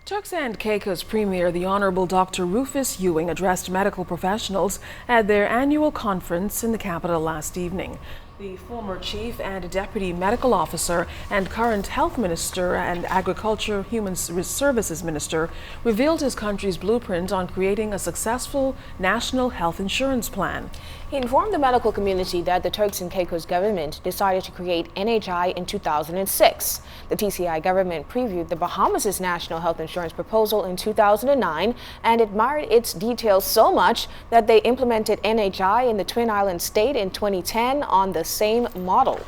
Turks and Caicos Premier, the Honorable Dr. Rufus Ewing, addressed medical professionals at their annual conference in the capital last evening. The former chief and deputy medical officer and current health minister and agriculture human services minister revealed his country's blueprint on creating a successful national health insurance plan. He informed the medical community that the Turks and Caicos government decided to create NHI in 2006. The TCI government previewed the Bahamas' national health insurance proposal in 2009 and admired its details so much that they implemented NHI in the Twin Island state in 2010 on the same model.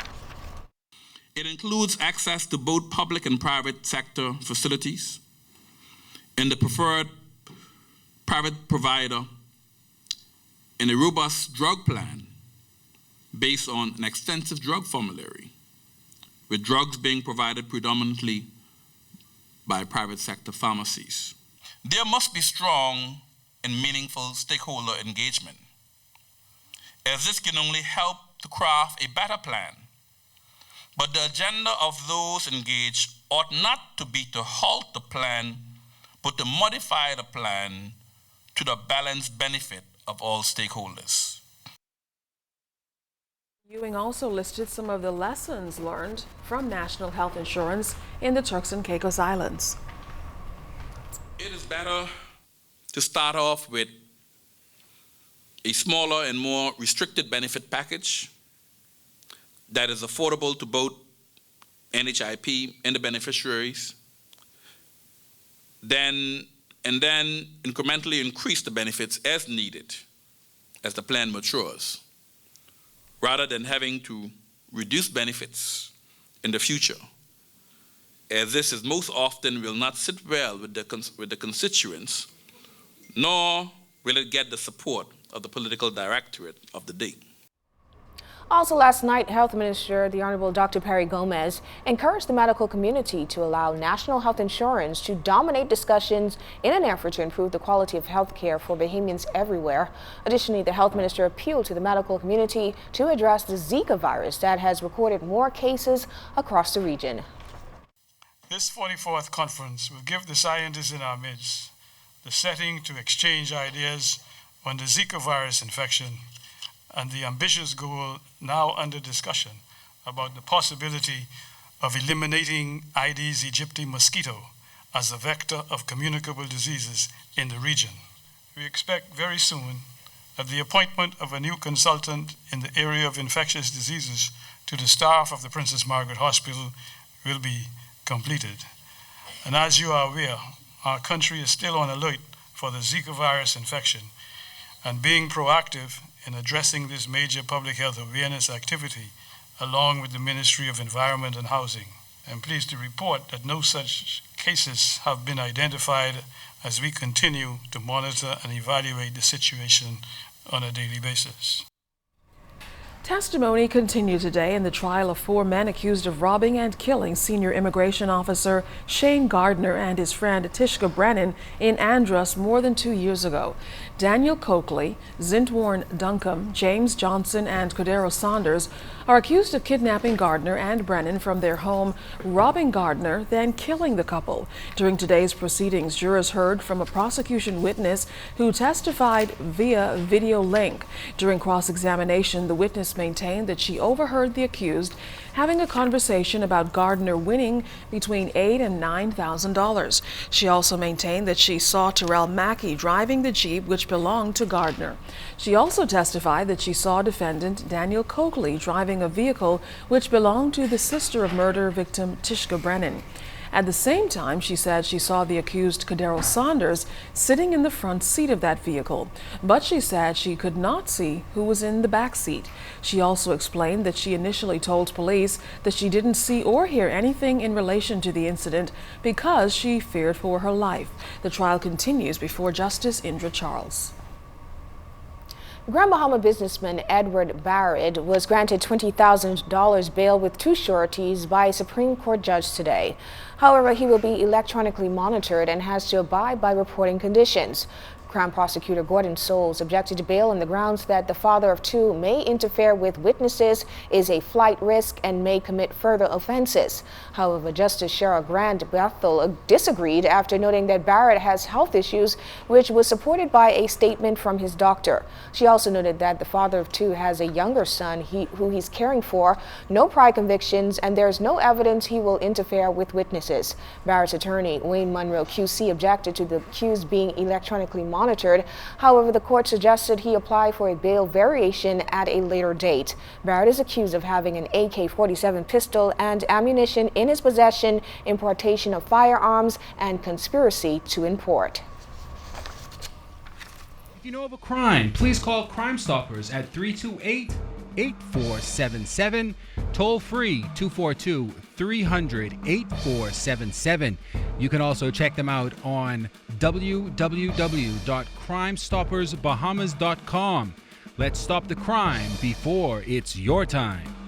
It includes access to both public and private sector facilities in the preferred private provider in a robust drug plan based on an extensive drug formulary, with drugs being provided predominantly by private sector pharmacies. There must be strong and meaningful stakeholder engagement, as this can only help to craft a better plan. But the agenda of those engaged ought not to be to halt the plan, but to modify the plan to the balanced benefit of all stakeholders. Ewing also listed some of the lessons learned from national health insurance in the Turks and Caicos Islands. It is better to start off with a smaller and more restricted benefit package that is affordable to both NHIP and the beneficiaries, and then incrementally increase the benefits as needed as the plan matures, rather than having to reduce benefits in the future, as this is most often will not sit well with the constituents, nor will it get the support of the political directorate of the day. Also last night, Health Minister, the Honorable Dr. Perry Gomez, encouraged the medical community to allow national health insurance to dominate discussions in an effort to improve the quality of health care for Bahamians everywhere. Additionally, the Health Minister appealed to the medical community to address the Zika virus that has recorded more cases across the region. This 44th conference will give the scientists in our midst the setting to exchange ideas on the Zika virus infection and the ambitious goal now under discussion about the possibility of eliminating Aedes aegypti mosquito as a vector of communicable diseases in the region. We expect very soon that the appointment of a new consultant in the area of infectious diseases to the staff of the Princess Margaret Hospital will be completed. And as you are aware, our country is still on alert for the Zika virus infection, and being proactive in addressing this major public health awareness activity, along with the Ministry of Environment and Housing. I'm pleased to report that no such cases have been identified as we continue to monitor and evaluate the situation on a daily basis. Testimony continued today in the trial of 4 men accused of robbing and killing senior immigration officer Shane Gardner and his friend Tishka Brennan in Andros more than 2 years ago. Daniel Coakley, Zintwarn Duncombe, James Johnson, and Cordero Saunders are accused of kidnapping Gardner and Brennan from their home, robbing Gardner, then killing the couple. During today's proceedings, jurors heard from a prosecution witness who testified via video link. During cross-examination, the witness maintained that she overheard the accused having a conversation about Gardner winning between $8,000 and $9,000. She also maintained that she saw Terrell Mackey driving the Jeep which belonged to Gardner. She also testified that she saw defendant Daniel Coakley driving a vehicle which belonged to the sister of murder victim Tishka Brennan. At the same time, she said she saw the accused Cordero Saunders sitting in the front seat of that vehicle, but she said she could not see who was in the back seat. She also explained that she initially told police that she didn't see or hear anything in relation to the incident because she feared for her life. The trial continues before Justice Indra Charles. Grand Bahama businessman Edward Barrett was granted $20,000 bail with 2 sureties by a Supreme Court judge today. However, he will be electronically monitored and has to abide by reporting conditions. Crown Prosecutor Gordon Soules objected to bail on the grounds that the father of two may interfere with witnesses, is a flight risk, and may commit further offenses. However, Justice Cheryl Grant Bethel disagreed after noting that Barrett has health issues, which was supported by a statement from his doctor. She also noted that the father of two has a younger son who he's caring for, no prior convictions, and there is no evidence he will interfere with witnesses. Barrett's attorney, Wayne Monroe QC, objected to the accused being electronically monitored. However, the court suggested he apply for a bail variation at a later date. Barrett is accused of having an AK-47 pistol and ammunition in his possession, importation of firearms, and conspiracy to import. If you know of a crime, please call Crime Stoppers at 328-8477, toll free 242-300-8477. You can also check them out on www.crimestoppersbahamas.com. Let's stop the crime before it's your time.